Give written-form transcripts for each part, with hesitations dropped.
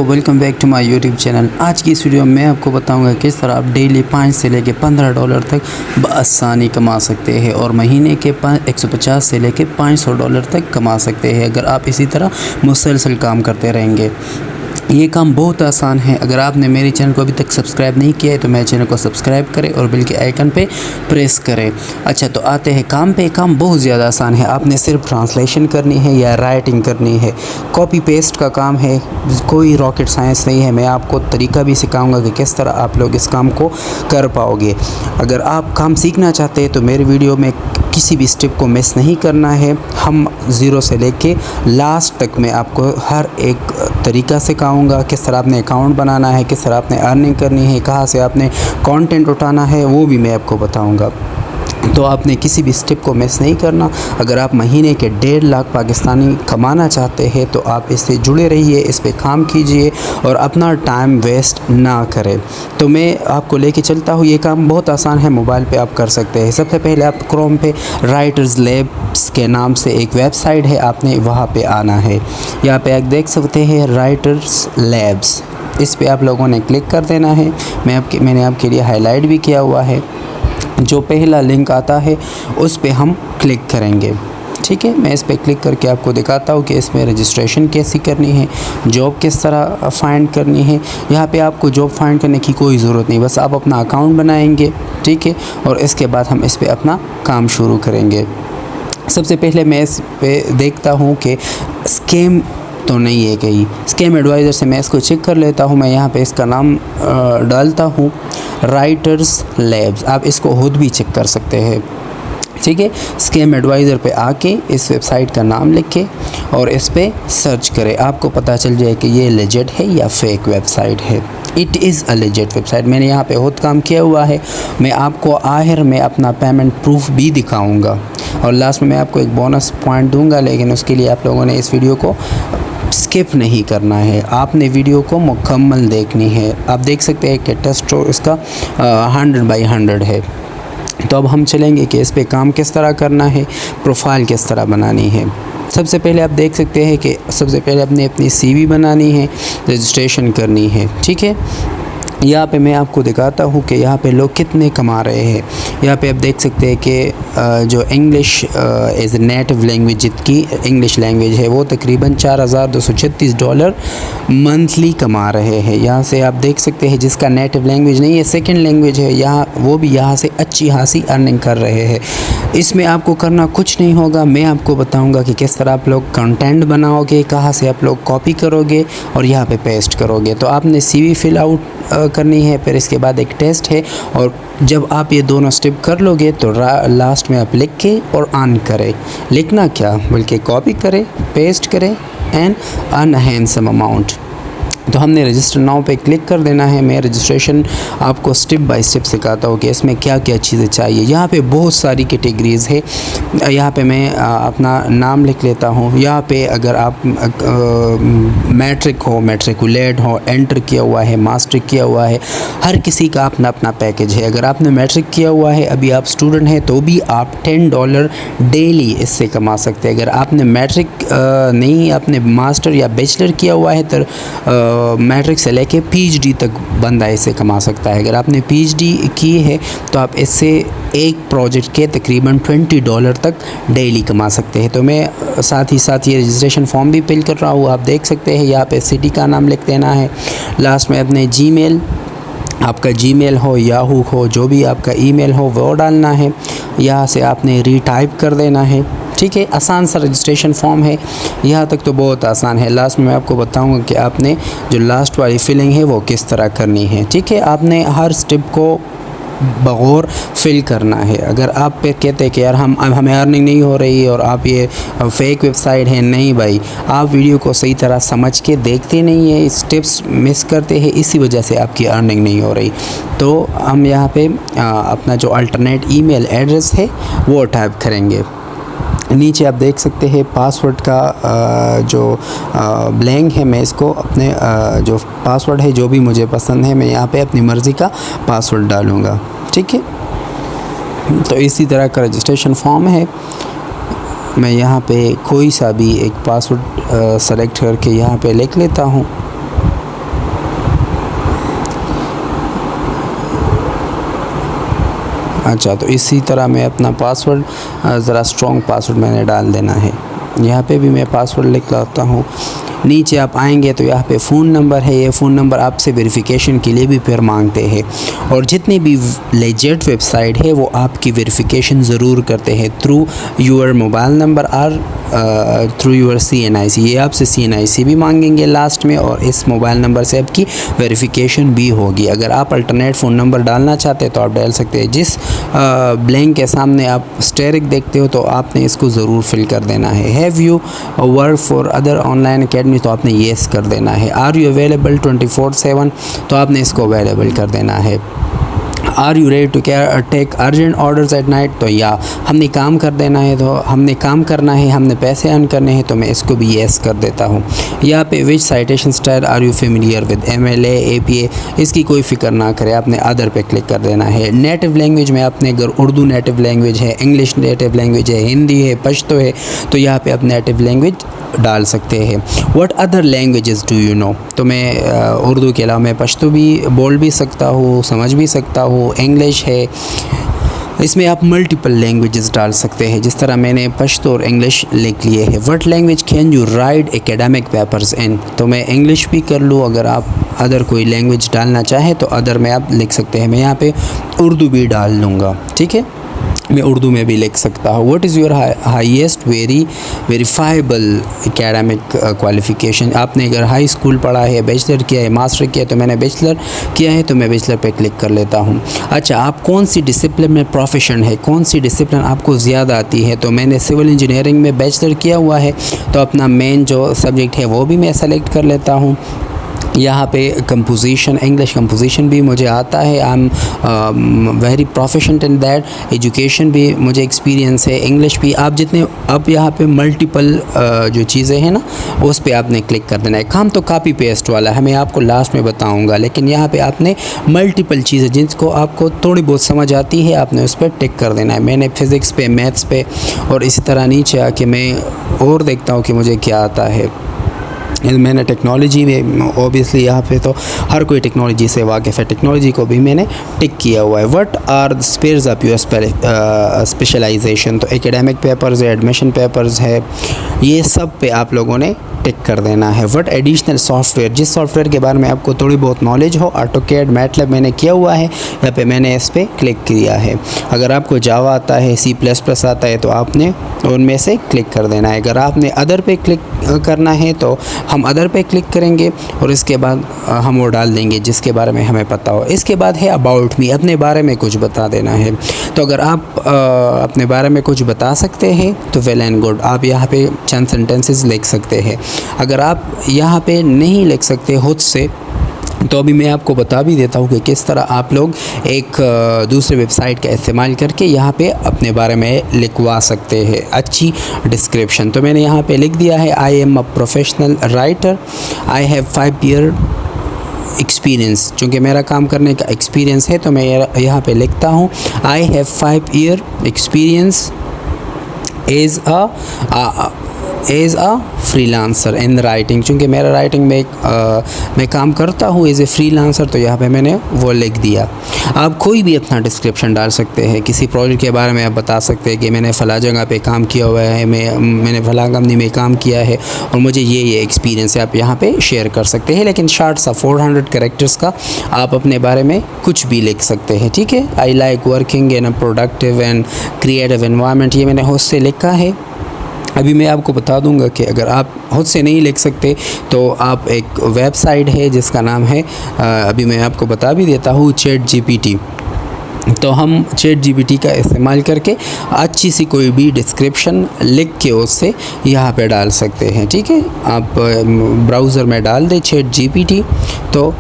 Welcome back to my YouTube channel. आज की इस वीडियो में मैं आपको बताऊंगा किस तरह आप डेली 5 से लेके $15 तक बआसानी कमा सकते हैं और महीने के 150 से लेके $500 तक कमा सकते हैं अगर आप इसी तरह मुसलसल काम करते रहेंगे। ये काम बहुत आसान है। अगर आपने मेरे चैनल को अभी तक सब्सक्राइब नहीं किया है तो मेरे चैनल को सब्सक्राइब करें और बिल के आइकन पे प्रेस करें। अच्छा, तो आते हैं काम पे। काम बहुत ज़्यादा आसान है। आपने सिर्फ ट्रांसलेशन करनी है या राइटिंग करनी है, कॉपी पेस्ट का काम है, कोई रॉकेट साइंस नहीं है। मैं आपको तरीका भी सिखाऊंगा कि किस तरह आप लोग इस काम को कर पाओगे। अगर आप काम सीखना चाहते हैं तो मेरे वीडियो में किसी भी स्टेप को मिस नहीं करना है। हम ज़ीरो से लेके लास्ट तक मैं आपको हर एक तरीका सिखाऊंगा। किस तरह आपने अकाउंट बनाना है, किस तरह आपने अर्निंग करनी है, कहाँ से आपने कंटेंट उठाना है, वो भी मैं आपको बताऊंगा। तो आपने किसी भी स्टेप को मिस नहीं करना। अगर आप महीने के 1.5 लाख पाकिस्तानी कमाना चाहते हैं तो आप इससे जुड़े रहिए, इस पे काम कीजिए और अपना टाइम वेस्ट ना करें। तो मैं आपको लेके चलता हूँ। ये काम बहुत आसान है, मोबाइल पे आप कर सकते हैं। सबसे पहले आप क्रोम पे राइटर्स लैब्स के नाम से एक वेबसाइट है, आपने वहाँ पे आना है। यहाँ पे आप देख सकते हैं राइटर्स लैब्स, इस पे आप लोगों ने क्लिक कर देना है। मैंने आपके लिए हाईलाइट भी किया हुआ है। जो पहला लिंक आता है उस पे हम क्लिक करेंगे। ठीक है, मैं इस पे क्लिक करके आपको दिखाता हूँ कि इसमें रजिस्ट्रेशन कैसी करनी है, जॉब किस तरह फ़ाइंड करनी है। यहाँ पे आपको जॉब फाइंड करने की कोई ज़रूरत नहीं, बस आप अपना अकाउंट बनाएंगे। ठीक है, और इसके बाद हम इस पे अपना काम शुरू करेंगे। सबसे पहले मैं इस पे देखता हूँ कि स्कैम तो नहीं है कहीं। स्कैम एडवाइज़र से मैं इसको चेक कर लेता हूँ। मैं यहाँ पे इसका नाम डालता हूँ, राइटर्स लैब्स। आप इसको खुद भी चेक कर सकते हैं। ठीक है, स्कैम एडवाइज़र पे आके इस वेबसाइट का नाम लिखे और इस पे सर्च करें। आपको पता चल जाए कि ये लेजिट है या फेक वेबसाइट है। It is a legit website. मैंने यहाँ पे खुद काम किया हुआ है। मैं आपको आखिर में अपना पेमेंट प्रूफ भी दिखाऊँगा और लास्ट में मैं आपको एक बोनस पॉइंट दूँगा, लेकिन उसके लिए आप लोगों ने इस वीडियो को स्किप नहीं करना है। आपने वीडियो को मुकम्मल देखनी है। आप देख सकते हैं कि टेस्ट स्कोर इसका 100/100 है। तो अब हम चलेंगे कि इस पे काम किस तरह करना है, प्रोफाइल किस तरह बनानी है। सबसे पहले आप देख सकते हैं कि सबसे पहले आपने अपनी CV बनानी है, रजिस्ट्रेशन करनी है। ठीक है, यहाँ पे मैं आपको दिखाता हूँ कि यहाँ पे लोग कितने कमा रहे हैं। यहाँ पे आप देख सकते हैं कि जो इंग्लिश एज नेटिव लैंग्वेज, जितकी इंग्लिश लैंग्वेज है, वो तकरीबन $4,236 मंथली कमा रहे हैं। यहाँ से आप देख सकते हैं जिसका नेटिव लैंग्वेज नहीं है, सेकंड लैंग्वेज है, यहाँ वो भी यहाँ से अच्छी खासी अर्निंग कर रहे हैं। इसमें आपको करना कुछ नहीं होगा। मैं आपको बताऊँगा कि किस तरह आप लोग कंटेंट बनाओगे, कहाँ से आप लोग कॉपी करोगे और यहाँ पे पेस्ट करोगे। तो आपने CV फिल आउट करनी है, फिर इसके बाद एक टेस्ट है और जब आप ये दोनों स्टेप कर लोगे तो लास्ट में आप लिख के और ऑन करें। लिखना क्या बल्कि कॉपी करें, पेस्ट करें एंड अर्न हैंडसम अमाउंट। तो हमने रजिस्टर नाउ पे क्लिक कर देना है। मैं रजिस्ट्रेशन आपको स्टेप बाय स्टेप सिखाता हूँ कि इसमें क्या क्या चीज़ें चाहिए। यहाँ पे बहुत सारी कैटेगरीज़ है। यहाँ पे मैं अपना नाम लिख लेता हूँ। यहाँ पे अगर आप मैट्रिक हो, मैट्रिकुलेट हो, एंटर किया हुआ है, मास्टर किया हुआ है, हर किसी का अपना अपना पैकेज है। अगर आपने मैट्रिक किया हुआ है, अभी आप स्टूडेंट हैं, तो भी आप $10 डेली इससे कमा सकते हैं। अगर आपने मैट्रिक नहीं, आपने मास्टर या बैचलर किया हुआ है तो मैट्रिक से लेके PhD तक बंदा इससे कमा सकता है। अगर आपने PhD की है तो आप इससे एक प्रोजेक्ट के तकरीबन $20 तक डेली कमा सकते हैं। तो मैं साथ ही साथ ये रजिस्ट्रेशन फॉर्म भी फिल कर रहा हूँ। आप देख सकते हैं यहाँ पे सिटी का नाम लिख देना है। लास्ट में अपने जीमेल, आपका जीमेल हो, याहू हो, जो भी आपका ईमेल हो वो डालना है। यहाँ से आपने रीटाइप कर देना है। ठीक है, आसान सा रजिस्ट्रेशन फॉर्म है। यहाँ तक तो बहुत आसान है। लास्ट में मैं आपको बताऊंगा कि आपने जो लास्ट वाली फिलिंग है वो किस तरह करनी है। ठीक है, आपने हर स्टेप को बगौर फिल करना है। अगर आप पे कहते हैं कि यार हमें अर्निंग नहीं हो रही और आप ये फेक वेबसाइट है, नहीं भाई, आप वीडियो को सही तरह समझ के देखते नहीं है, स्टेप्स मिस करते हैं, इसी वजह से आपकी अर्निंग नहीं हो रही। तो हम यहाँ पे अपना जो अल्टरनेट ईमेल एड्रेस है वो टाइप करेंगे। नीचे आप देख सकते हैं पासवर्ड का जो ब्लैंक है, मैं इसको अपने जो पासवर्ड है जो भी मुझे पसंद है मैं यहाँ पे अपनी मर्ज़ी का पासवर्ड डालूँगा। ठीक है, तो इसी तरह का रजिस्ट्रेशन फॉर्म है। मैं यहाँ पे कोई सा भी एक पासवर्ड सेलेक्ट करके यहाँ पे लिख लेता हूँ। अच्छा, तो इसी तरह मैं अपना पासवर्ड ज़रा स्ट्रॉन्ग पासवर्ड मैंने डाल देना है। यहाँ पे भी मैं पासवर्ड लिख लाता हूँ। नीचे आप आएंगे तो यहाँ पे फ़ोन नंबर है, ये फ़ोन नंबर आपसे वेरिफिकेशन के लिए भी फिर मांगते हैं। और जितनी भी लेजिट वेबसाइट है वो आपकी वेरिफिकेशन ज़रूर करते हैं थ्रू योर मोबाइल नंबर और थ्रू योर CNIC। ये आपसे CNIC भी मांगेंगे लास्ट में, और इस मोबाइल नंबर से आपकी वेरिफिकेशन भी होगी। अगर आप अल्टरनेट फ़ोन नंबर डालना चाहते हैं तो आप डाल सकते हैं। जिस ब्लैंक के सामने आप स्टेरिक देखते हो तो आपने इसको ज़रूर फिल कर देना है। Have you work for other online academy, तो आपने येस कर देना है। आर यू अवेलेबल 24/7, तो आपने इसको अवेलेबल कर देना है। Are you ready to take urgent orders at night, तो या हमने काम कर देना है, तो हमने काम करना है, हमने पैसे अर्न करने हैं, तो मैं इसको भी येस कर देता हूँ। यहाँ पे which citation style are you familiar with, MLA APA, इसकी कोई फ़िक्र ना करें, आपने अदर पे क्लिक कर देना है। नेटिव लैंग्वेज में आपने अगर उर्दू नेटिव लैंग्वेज है, इंग्लिश नेटिव लैंग्वेज है, हिंदी है, पश्तो है, तो यहाँ पे आप नेटिव लैंग्वेज डाल सकते हैं। What other languages do you know, तो मैं उर्दू के अलावा मैं पश्तो भी बोल भी सकता हूँ, समझ भी सकता हूँ, इंग्लिश है। इसमें आप मल्टीपल लैंग्वेजेस डाल सकते हैं, जिस तरह मैंने पश्तो और इंग्लिश लिख लिए है। What language can you right academic papers इन, तो मैं इंग्लिश भी कर लूँ। अगर आप अदर कोई लैंग्वेज डालना चाहें तो अदर में आप लिख सकते हैं। मैं यहाँ पे उर्दू भी डाल लूँगा, ठीक है, मैं उर्दू में भी लिख सकता हूँ। What is your highest verifiable academic qualification, आपने अगर हाई स्कूल पढ़ा है, बैचलर किया है, मास्टर किया है, तो मैंने बैचलर किया है तो मैं बैचलर पे क्लिक कर लेता हूँ। अच्छा, आप कौन सी डिसिप्लिन में प्रोफेशन है, कौन सी डिसिप्लिन आपको ज़्यादा आती है, तो मैंने सिविल इंजीनियरिंग में बैचलर किया हुआ है, तो अपना मेन जो सब्जेक्ट है वो भी मैं सेलेक्ट कर लेता हूँ। यहाँ पे कंपोजिशन, इंग्लिश कंपोजिशन भी मुझे आता है, I am very proficient in that. Education भी मुझे एक्सपीरियंस है, इंग्लिश भी। आप जितने अब यहाँ पे मल्टीपल जो चीज़ें हैं ना, उस पे आपने क्लिक कर देना है। काम तो कॉपी पेस्ट वाला है, मैं आपको लास्ट में बताऊँगा, लेकिन यहाँ पे आपने मल्टीपल चीज़ें जिनको आपको थोड़ी बहुत समझ आती है, आपने उस पर टिक कर देना है। मैंने फ़िज़िक्स पे, मैथ्स पे, और इसी तरह नीचे आके मैं और देखता हूँ कि मुझे क्या आता है। मैंने टेक्नोलॉजी में, ऑब्वियसली यहाँ पे तो हर कोई टेक्नोलॉजी से वाकिफ़ है, टेक्नोलॉजी को भी मैंने टिक किया हुआ है। What are the spheres of your specialisation, तो एकेडमिक पेपर्स है, एडमिशन पेपर्स है, ये सब पे आप लोगों ने टिक कर देना है। व्हाट एडिशनल सॉफ्टवेयर, जिस सॉफ्टवेयर के बारे में आपको थोड़ी बहुत नॉलेज हो, ऑटोकैड, मैटलैब मैंने किया हुआ है, यहाँ पे मैंने इस पर क्लिक किया है। अगर आपको जावा आता है, C++ आता है, तो आपने उनमें से क्लिक कर देना है। अगर आपने अदर पे क्लिक करना है तो हम अदर पे क्लिक करेंगे और इसके बाद हम वो डाल देंगे जिसके बारे में हमें पता हो। इसके बाद है अबाउट मी, अपने बारे में कुछ बता देना है। तो अगर आप अपने बारे में कुछ बता सकते हैं तो वेल एंड गुड, आप यहाँ पे चंद सेंटेंसेस लिख सकते हैं। अगर आप यहाँ पे नहीं लिख सकते खुद से, तो अभी मैं आपको बता भी देता हूँ कि किस तरह आप लोग एक दूसरे वेबसाइट का इस्तेमाल करके यहाँ पे अपने बारे में लिखवा सकते हैं अच्छी डिस्क्रिप्शन। तो मैंने यहाँ पे लिख दिया है, I am a professional writer, I have 5 year experience. चूँकि मेरा काम करने का एक्सपीरियंस है तो मैं यहाँ पे लिखता हूँ I have 5 year experience as a freelancer in writing. चूँकि मेरा राइटिंग में मैं काम करता हूँ एज़ ए फ्रीलांसर, तो यहाँ पे मैंने वो लिख दिया। आप कोई भी अपना डिस्क्रिप्शन डाल सकते हैं, किसी प्रोजेक्ट के बारे में आप बता सकते हैं कि मैंने फ़ला जगह पे काम किया हुआ है, मैंने फ़ला कंपनी में काम किया है और मुझे ये एक्सपीरियंस है, आप यहाँ पे शेयर कर सकते हैं। लेकिन शार्ट सा 400 कैरेक्टर्स का आप अपने बारे में कुछ भी लिख सकते हैं, ठीक है। I like working in a productive and creative environment, ये मैंने खुद से लिखा है। अभी मैं आपको बता दूंगा कि अगर आप खुद से नहीं लिख सकते तो आप एक वेबसाइट है जिसका नाम है, अभी मैं आपको बता भी देता हूँ, ChatGPT। तो हम ChatGPT का इस्तेमाल करके अच्छी सी कोई भी डिस्क्रिप्शन लिख के उससे यहाँ पे डाल सकते हैं, ठीक है। आप ब्राउज़र में डाल दें ChatGPT तो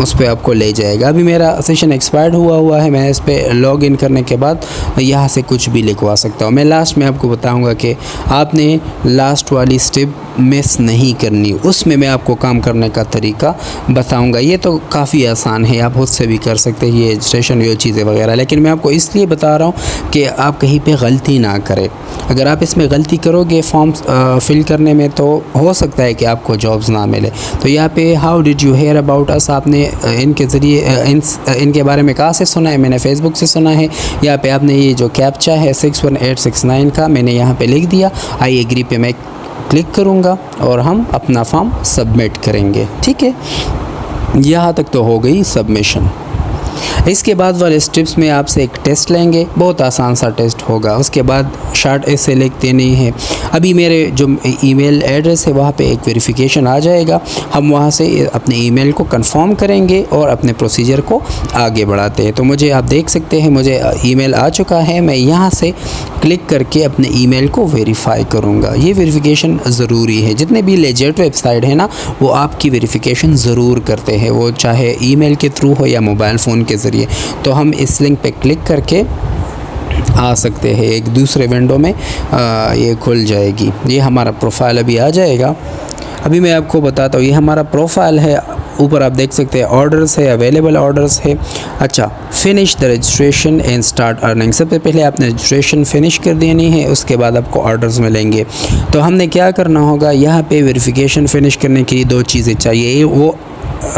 उस पर आपको ले जाएगा। अभी मेरा सेशन एक्सपायर्ड हुआ है, मैं इस पर लॉग इन करने के बाद यहाँ से कुछ भी लिखवा सकता हूँ। मैं लास्ट में आपको बताऊँगा कि आपने लास्ट वाली स्टेप मिस नहीं करनी। उसमें मैं आपको काम करने का तरीका बताऊंगा। ये तो काफ़ी आसान है, आप खुद से भी कर सकते हैं ये रजिस्ट्रेशन ये चीज़ें वगैरह, लेकिन मैं आपको इसलिए बता रहा हूँ कि आप कहीं पे गलती ना करें। अगर आप इसमें गलती करोगे फॉर्म्स फिल करने में, तो हो सकता है कि आपको जॉब्स ना मिले। तो यहाँ पे how did you hear about us, आपने इनके ज़रिए इनके बारे में कहाँ से सुना है? मैंने फ़ेसबुक से सुना है। यहाँ पे आपने ये जो कैप्चा है 61869 का मैंने यहाँ पे लिख दिया। आई एग्री पे मैं क्लिक करूँगा और हम अपना फॉर्म सबमिट करेंगे। ठीक है, यहाँ तक तो हो गई सबमिशन। इसके बाद वाले स्टेप्स में आपसे एक टेस्ट लेंगे, बहुत आसान सा टेस्ट होगा। उसके बाद शॉर्ट ऐसे लिख देनी है। अभी मेरे जो ईमेल एड्रेस है वहाँ पे एक वेरिफिकेशन आ जाएगा, हम वहाँ से अपने ईमेल को कंफर्म करेंगे और अपने प्रोसीजर को आगे बढ़ाते हैं। तो मुझे आप देख सकते हैं मुझे ईमेल आ चुका है, मैं यहाँ से क्लिक करके अपने ईमेल को वेरीफाई करूँगा। ये वेरिफिकेशन ज़रूरी है, जितने भी लेजिट वेबसाइट है ना वो आपकी वेरिफिकेशन ज़रूर करते हैं, वो चाहे ईमेल के थ्रू हो या मोबाइल फ़ोन के ज़रिए। तो हम इस लिंक पे क्लिक करके आ सकते हैं, एक दूसरे विंडो में ये खुल जाएगी। ये हमारा प्रोफाइल अभी आ जाएगा। अभी मैं आपको बताता हूँ, ये हमारा प्रोफाइल है। ऊपर आप देख सकते हैं ऑर्डर्स है, अवेलेबल ऑर्डर्स है। अच्छा, finish the registration and start earning. सबसे पहले आपने रजिस्ट्रेशन फिनिश कर देनी है, उसके बाद आपको ऑर्डर्स मिलेंगे। तो हमने क्या करना होगा, यहाँ पे वेरिफिकेशन फिनिश करने के लिए 2 चीज़ें चाहिए।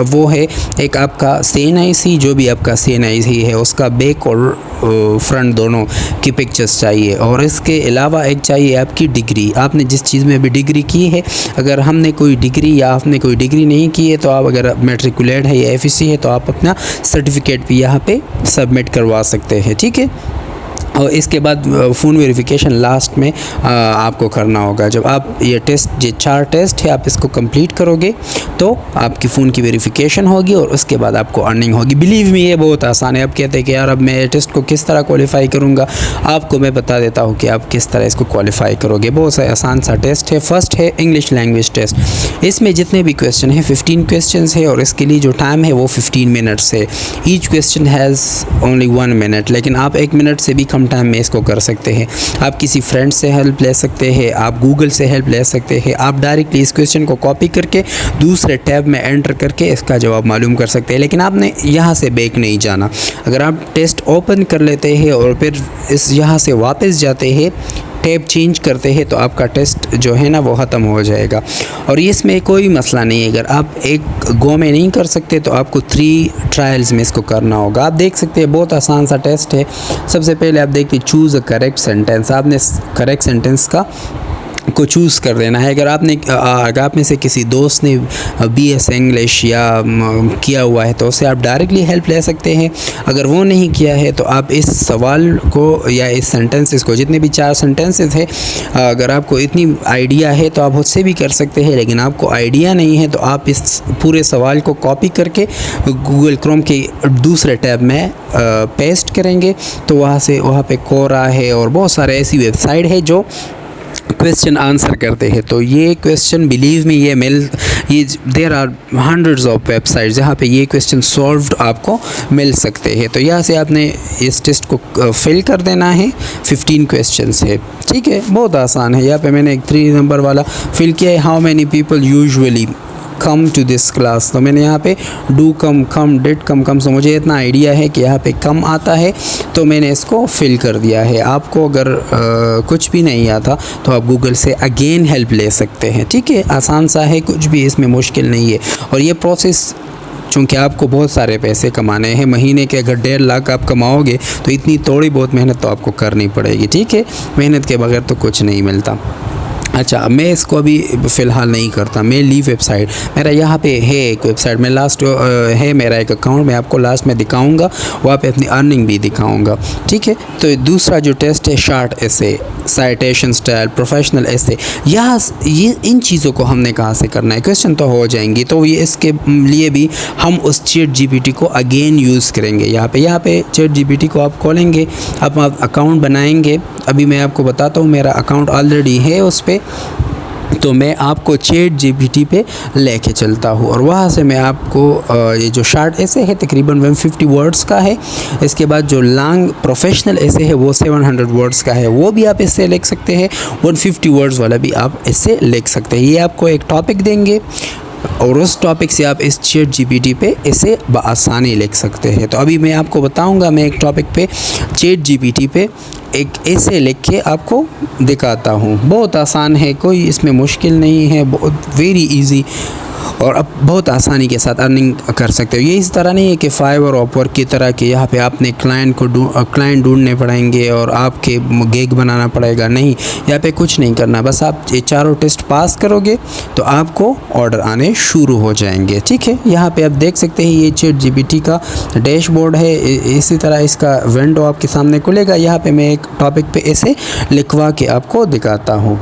वो है एक आपका CNIC, जो भी आपका CNIC है उसका बैक और फ्रंट दोनों की पिक्चर्स चाहिए, और इसके अलावा एक चाहिए आपकी डिग्री। आपने जिस चीज़ में भी डिग्री की है, अगर हमने कोई डिग्री या आपने कोई डिग्री नहीं की है तो आप अगर मैट्रिकुलेट है या FEC है तो आप अपना सर्टिफिकेट भी यहाँ पे सबमिट करवा सकते हैं। ठीक है, और इसके बाद फ़ोन वेरिफिकेशन लास्ट में आपको करना होगा। जब आप ये 4 टेस्ट है आप इसको कंप्लीट करोगे तो आपकी फ़ोन की वेरिफिकेशन होगी और उसके बाद आपको अर्निंग होगी। बिलीव मी ये बहुत आसान है। आप कहते हैं कि यार अब मैं टेस्ट को किस तरह क्वालिफाई करूँगा, आपको मैं बता देता हूँ कि आप किस तरह इसको क्वालिफाई करोगे। बहुत सा आसान सा टेस्ट है। फर्स्ट है इंग्लिश लैंग्वेज टेस्ट। इसमें जितने भी क्वेश्चन हैं 15 क्वेश्चन है और इसके लिए जो टाइम है वो 15 मिनट्स है। Each question has only 1 minute, लेकिन आप 1 मिनट से भी कम टाइम में इसको कर सकते हैं। आप किसी फ्रेंड से हेल्प ले सकते हैं, आप गूगल से हेल्प ले सकते हैं, आप डायरेक्टली इस क्वेश्चन को कॉपी करके दूसरे टैब में एंटर करके इसका जवाब मालूम कर सकते हैं। लेकिन आपने यहाँ से बैक नहीं जाना। अगर आप टेस्ट ओपन कर लेते हैं और फिर इस यहाँ से वापस जाते हैं, टैब चेंज करते हैं, तो आपका टेस्ट जो है ना वो ख़त्म हो जाएगा। और इसमें कोई मसला नहीं है, अगर आप एक गो में नहीं कर सकते तो आपको 3 ट्रायल्स में इसको करना होगा। आप देख सकते हैं बहुत आसान सा टेस्ट है। सबसे पहले आप देखिए चूज़ अ करेक्ट सेंटेंस। आपने करेक्ट सेंटेंस को चूज़ कर देना है। अगर आप में से किसी दोस्त ने BS इंग्लिश या किया हुआ है तो उससे आप डायरेक्टली हेल्प ले सकते हैं। अगर वो नहीं किया है तो आप इस सवाल को या इस सेंटेंसेस को, जितने भी 4 सेंटेंसेस है, अगर आपको इतनी आइडिया है तो आप उससे भी कर सकते हैं। लेकिन आपको आइडिया नहीं है तो आप इस पूरे सवाल को कॉपी करके गूगल क्रोम के दूसरे टैब में पेस्ट करेंगे, तो वहाँ पे कोरा है और बहुत सारे ऐसी वेबसाइट है जो क्वेश्चन आंसर करते हैं। तो ये क्वेश्चन बिलीव मी ये there are hundreds of website जहाँ पे ये क्वेश्चन सॉल्व्ड आपको मिल सकते हैं। तो यहाँ से आपने इस टेस्ट को फिल कर देना है। 15 क्वेश्चन्स है, ठीक है, बहुत आसान है। यहाँ पे मैंने एक 3 नंबर वाला फिल किया है। How many people usually come to this class, तो मैंने यहाँ पे डू कम डिड कम, सो मुझे इतना आइडिया है कि यहाँ पे कम आता है तो मैंने इसको फिल कर दिया है। आपको अगर कुछ भी नहीं आता तो आप गूगल से अगेन हेल्प ले सकते हैं। ठीक है, आसान सा है, कुछ भी इसमें मुश्किल नहीं है। और ये प्रोसेस चूँकि आपको बहुत सारे पैसे कमाने हैं, महीने के अगर 1.5 लाख आप कमाओगे तो इतनी थोड़ी बहुत मेहनत तो आपको करनी पड़ेगी। ठीक है, मेहनत के बगैर तो कुछ नहीं मिलता। अच्छा, मैं इसको अभी फ़िलहाल नहीं करता। मैं लीव वेबसाइट मेरा यहाँ पे है एक वेबसाइट में लास्ट है मेरा एक अकाउंट, मैं आपको लास्ट में दिखाऊंगा, वहाँ पे अपनी अर्निंग भी दिखाऊंगा। ठीक है, तो दूसरा जो टेस्ट है शॉर्ट ऐसे, साइटेशन स्टाइल, प्रोफेशनल ऐसे, यहाँ ये इन चीज़ों को हमने कहाँ से करना है, क्वेश्चन तो हो जाएंगी। तो ये इसके लिए भी हम उस ChatGPT को अगेन यूज़ करेंगे। यहाँ पे ChatGPT को आप खोलेंगे, आप अकाउंट बनाएंगे। अभी मैं आपको बताता हूँ, मेरा अकाउंट ऑलरेडी है उस पर। तो मैं आपको ChatGPT पे लेके चलता हूँ और वहाँ से मैं आपको ये जो शॉर्ट ऐसे है तकरीबन 150 वर्ड्स का है। इसके बाद जो लॉन्ग प्रोफेशनल ऐसे है वो 700 वर्ड्स का है, वो भी आप इससे लिख सकते हैं। 150 वर्ड्स वाला भी आप इससे लिख सकते हैं। ये आपको एक टॉपिक देंगे और उस टॉपिक से आप इस ChatGPT पे इसे बआसानी लिख सकते हैं। तो अभी मैं आपको बताऊंगा, मैं एक टॉपिक पे ChatGPT पे एक ऐसे लिख के आपको दिखाता हूँ। बहुत आसान है, कोई इसमें मुश्किल नहीं है, बहुत वेरी इजी और अब बहुत आसानी के साथ अर्निंग कर सकते हो। ये इस तरह नहीं है कि फाइवर अपवर्क की तरह कि यहाँ पे आपने क्लाइंट ढूंढने पड़ेंगे और आपके गिग बनाना पड़ेगा। नहीं, यहाँ पे कुछ नहीं करना, बस आप ये चारों टेस्ट पास करोगे तो आपको ऑर्डर आने शुरू हो जाएंगे। ठीक है, यहाँ पे आप देख सकते हैं ये ChatGPT का डैशबोर्ड है। इसी तरह इसका विंडो आपके सामने खुलेगा। यहाँ पे मैं एक टॉपिक पे ऐसे लिखवा के आपको दिखाता हूँ।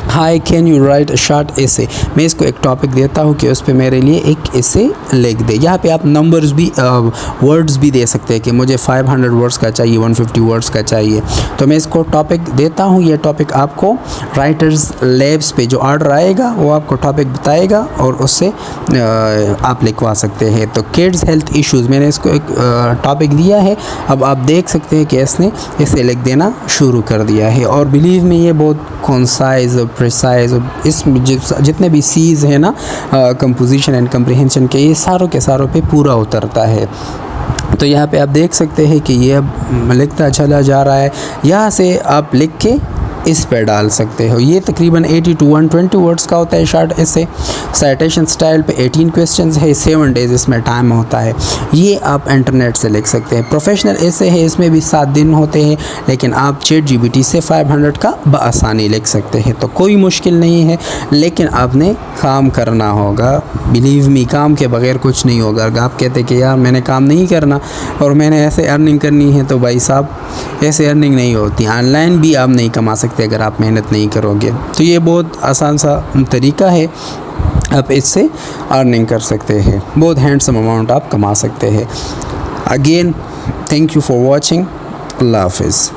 High can you right a short ऐसे। मैं इसको एक टॉपिक देता हूँ कि उस पर मेरे लिए एक ऐसे लिख दे। यहाँ पे आप नंबर्स भी वर्ड्स भी दे सकते हैं कि मुझे 500 वर्ड्स का चाहिए, 150 वर्ड्स का चाहिए। तो मैं इसको टॉपिक देता हूँ। ये टॉपिक आपको राइटर्स लैब्स पे जो ऑर्डर आएगा वो आपको टॉपिक बताएगा और उससे आप लिखवा सकते हैं। तो किड्स हेल्थ इश्यूज़, मैंने इसको एक टॉपिक दिया है। अब आप देख सकते हैं कि इसने इसे लिख देना शुरू कर दिया है और बिलीव में ये बहुत कंसाइज और प्रिसाइज, इसमें जितने भी सीज है ना कंपोजिशन एंड कम्प्रिहेंशन के, ये सारों के सारों पे पूरा उतरता है। तो यहाँ पे आप देख सकते हैं कि ये अब लिखता चला जा रहा है। यहाँ से आप लिख के इस पे डाल सकते हो। ये तकरीबन 80 to 120 वर्ड्स का होता है शॉर्ट ऐसे। साइटेशन स्टाइल पे 18 क्वेश्चंस है, 7 डेज़ इसमें टाइम होता है। ये आप इंटरनेट से लिख सकते हैं। प्रोफेशनल ऐसे है, इसमें भी 7 दिन होते हैं, लेकिन आप ChatGPT से 500 का बआसानी लिख सकते हैं। तो कोई मुश्किल नहीं है, लेकिन आपने काम करना होगा। बिलीव मी, काम के बगैर कुछ नहीं होगा। अगर आप कहते कि यार मैंने काम नहीं करना और मैंने ऐसे अर्निंग करनी है, तो भाई साहब ऐसे अर्निंग नहीं होती। ऑनलाइन भी आप नहीं कमा सकते अगर आप मेहनत नहीं करोगे। तो ये बहुत आसान सा तरीका है, आप इससे अर्निंग कर सकते हैं। बहुत हैंडसम अमाउंट आप कमा सकते हैं। Again thank you for watching. Allah हाफिज़।